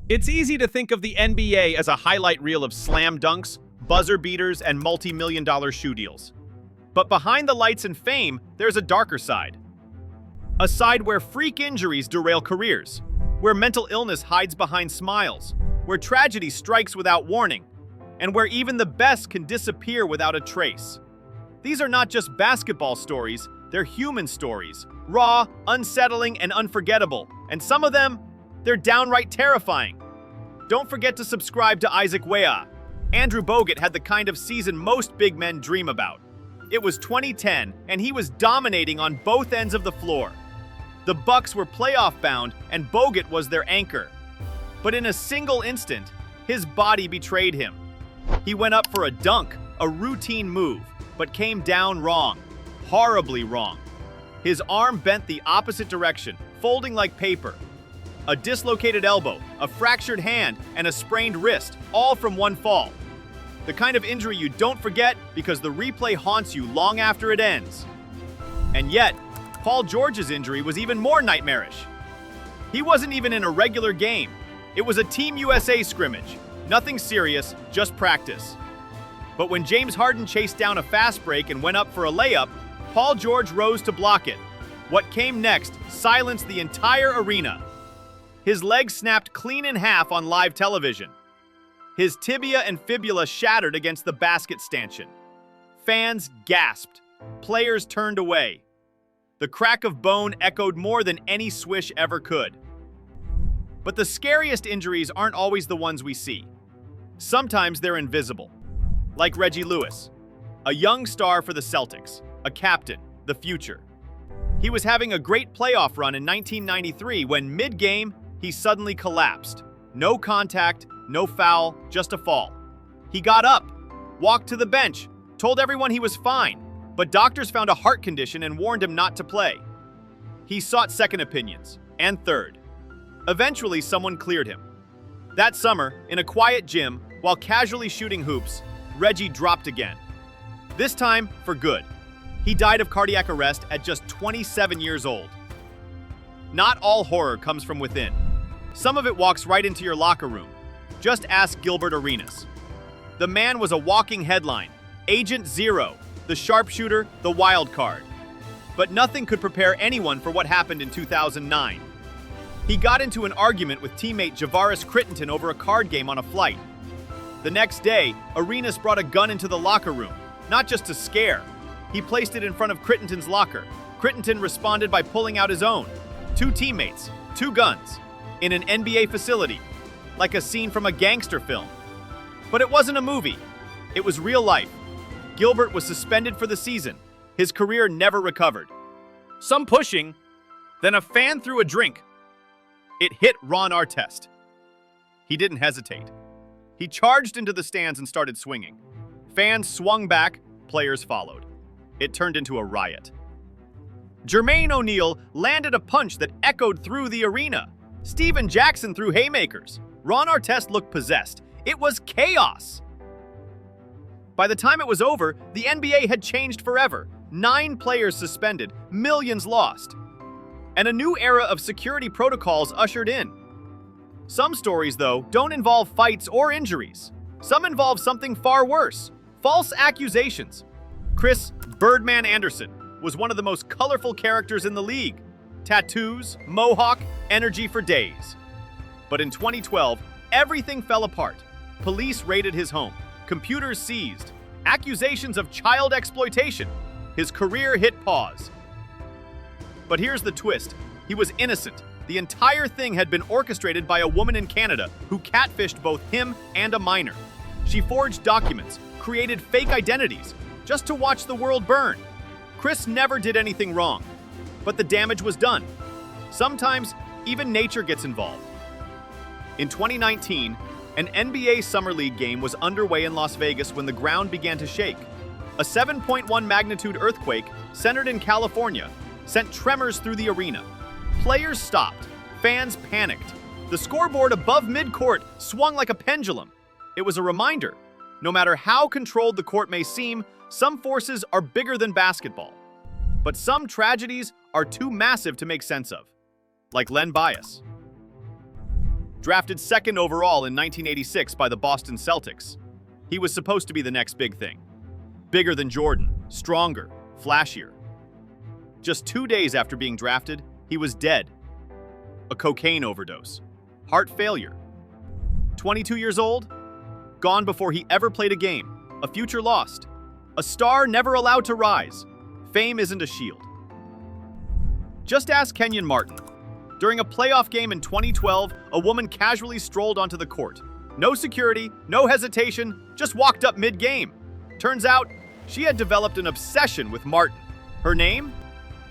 It's easy to think of the NBA as a highlight reel of slam dunks, buzzer beaters, and multi-million-dollar shoe deals. But behind the lights and fame, there's a darker side. A side where freak injuries derail careers, where mental illness hides behind smiles, where tragedy strikes without warning, and where even the best can disappear without a trace. These are not just basketball stories, they're human stories, raw, unsettling, and unforgettable. And some of them, they're downright terrifying. Don't forget to subscribe to Isaac Weah. Andrew Bogut had the kind of season most big men dream about. It was 2010, and he was dominating on both ends of the floor. The Bucks were playoff-bound, and Bogut was their anchor. But in a single instant, his body betrayed him. He went up for a dunk, a routine move, but came down wrong, horribly wrong. His arm bent the opposite direction, folding like paper. A dislocated elbow, a fractured hand, and a sprained wrist, all from one fall. The kind of injury you don't forget because the replay haunts you long after it ends. And yet, Paul George's injury was even more nightmarish. He wasn't even in a regular game. It was a Team USA scrimmage. Nothing serious, just practice. But when James Harden chased down a fast break and went up for a layup, Paul George rose to block it. What came next silenced the entire arena. His leg snapped clean in half on live television. His tibia and fibula shattered against the basket stanchion. Fans gasped. Players turned away. The crack of bone echoed more than any swish ever could. But the scariest injuries aren't always the ones we see. Sometimes they're invisible. Like Reggie Lewis, a young star for the Celtics, a captain, the future. He was having a great playoff run in 1993 when mid-game, he suddenly collapsed. No contact, no foul, just a fall. He got up, walked to the bench, told everyone he was fine, but doctors found a heart condition and warned him not to play. He sought second opinions, and third. Eventually, someone cleared him. That summer, in a quiet gym, while casually shooting hoops, Reggie dropped again. This time, for good. He died of cardiac arrest at just 27 years old. Not all horror comes from within. Some of it walks right into your locker room. Just ask Gilbert Arenas. The man was a walking headline, Agent Zero, the sharpshooter, the wild card. But nothing could prepare anyone for what happened in 2009. He got into an argument with teammate Javaris Crittenton over a card game on a flight. The next day, Arenas brought a gun into the locker room, not just to scare. He placed it in front of Crittenton's locker. Crittenton responded by pulling out his own. 2 teammates, 2 guns, in an NBA facility, like a scene from a gangster film. But it wasn't a movie. It was real life. Gilbert was suspended for the season. His career never recovered. Some pushing, then a fan threw a drink. It hit Ron Artest. He didn't hesitate. He charged into the stands and started swinging. Fans swung back, players followed. It turned into a riot. Jermaine O'Neal landed a punch that echoed through the arena. Steven Jackson threw haymakers. Ron Artest looked possessed. It was chaos. By the time it was over, the NBA had changed forever. 9 players suspended, millions lost. And a new era of security protocols ushered in. Some stories, though, don't involve fights or injuries. Some involve something far worse: false accusations. Chris "Birdman" Anderson was one of the most colorful characters in the league. Tattoos, mohawk, energy for days. But in 2012, everything fell apart. Police raided his home. Computers seized. Accusations of child exploitation. His career hit pause. But here's the twist. He was innocent. The entire thing had been orchestrated by a woman in Canada who catfished both him and a minor. She forged documents, created fake identities, just to watch the world burn. Chris never did anything wrong, but the damage was done. Sometimes, even nature gets involved. In 2019, an NBA Summer League game was underway in Las Vegas when the ground began to shake. A 7.1 magnitude earthquake, centered in California, sent tremors through the arena. Players stopped. Fans panicked. The scoreboard above midcourt swung like a pendulum. It was a reminder. No matter how controlled the court may seem, some forces are bigger than basketball. But some tragedies are too massive to make sense of. Like Len Bias. drafted second overall in 1986 by the Boston Celtics. He was supposed to be the next big thing. Bigger than Jordan, stronger, flashier. Just 2 days after being drafted, he was dead. A cocaine overdose. Heart failure. 22 years old? Gone before he ever played a game. A future lost. A star never allowed to rise. Fame isn't a shield. Just ask Kenyon Martin. During a playoff game in 2012, a woman casually strolled onto the court. No security, no hesitation, just walked up mid-game. Turns out, she had developed an obsession with Martin. Her name?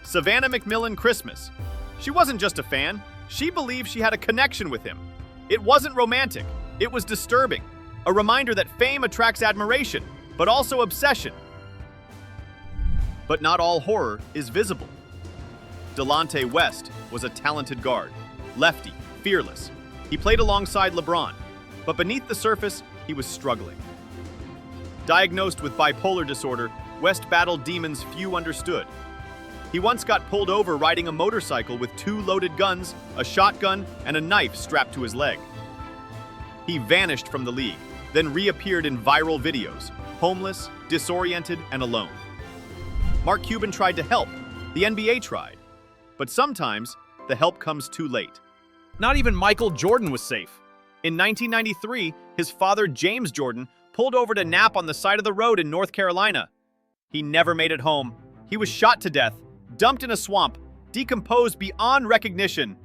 Savannah McMillan Christmas. She wasn't just a fan, she believed she had a connection with him. It wasn't romantic, it was disturbing. A reminder that fame attracts admiration, but also obsession. But not all horror is visible. Delonte West was a talented guard, lefty, fearless. He played alongside LeBron, but beneath the surface, he was struggling. Diagnosed with bipolar disorder, West battled demons few understood. He once got pulled over riding a motorcycle with 2 loaded guns, a shotgun, and a knife strapped to his leg. He vanished from the league, then reappeared in viral videos, homeless, disoriented, and alone. Mark Cuban tried to help. The NBA tried. But sometimes, the help comes too late. Not even Michael Jordan was safe. In 1993, his father, James Jordan, pulled over to nap on the side of the road in North Carolina. He never made it home. He was shot to death, dumped in a swamp, decomposed beyond recognition.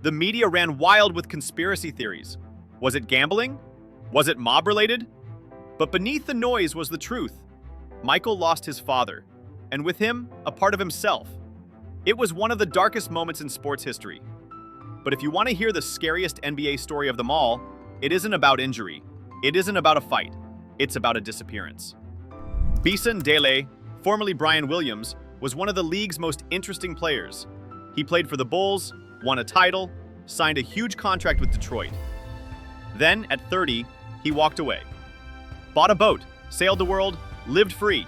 The media ran wild with conspiracy theories. Was it gambling? Was it mob-related? But beneath the noise was the truth. Michael lost his father, and with him, a part of himself. It was one of the darkest moments in sports history. But if you want to hear the scariest NBA story of them all, it isn't about injury. It isn't about a fight. It's about a disappearance. Bison Dele, formerly Brian Williams, was one of the league's most interesting players. He played for the Bulls, won a title, signed a huge contract with Detroit. Then, at 30, he walked away. Bought a boat, sailed the world, lived free.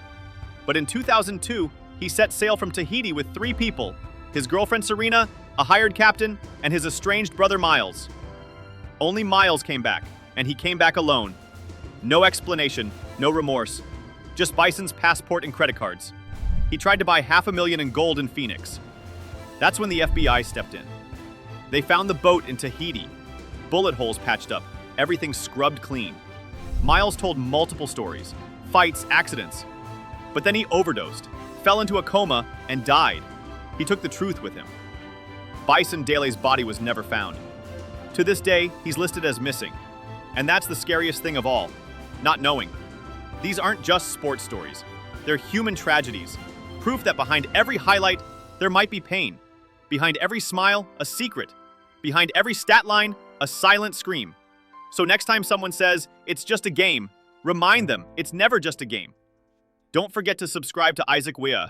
But in 2002, he set sail from Tahiti with 3 people, his girlfriend Serena, a hired captain, and his estranged brother Miles. Only Miles came back, and he came back alone. No explanation, no remorse, just Bison's passport and credit cards. He tried to buy $500,000 in gold in Phoenix. That's when the FBI stepped in. They found the boat in Tahiti, bullet holes patched up, everything scrubbed clean. Miles told multiple stories, fights, accidents. But then he overdosed, fell into a coma, and died. He took the truth with him. Bison Dele's body was never found. To this day, he's listed as missing. And that's the scariest thing of all, not knowing. These aren't just sports stories. They're human tragedies. Proof that behind every highlight, there might be pain. Behind every smile, a secret. Behind every stat line, a silent scream. So next time someone says, it's just a game, remind them it's never just a game. Don't forget to subscribe to Isaac Weah.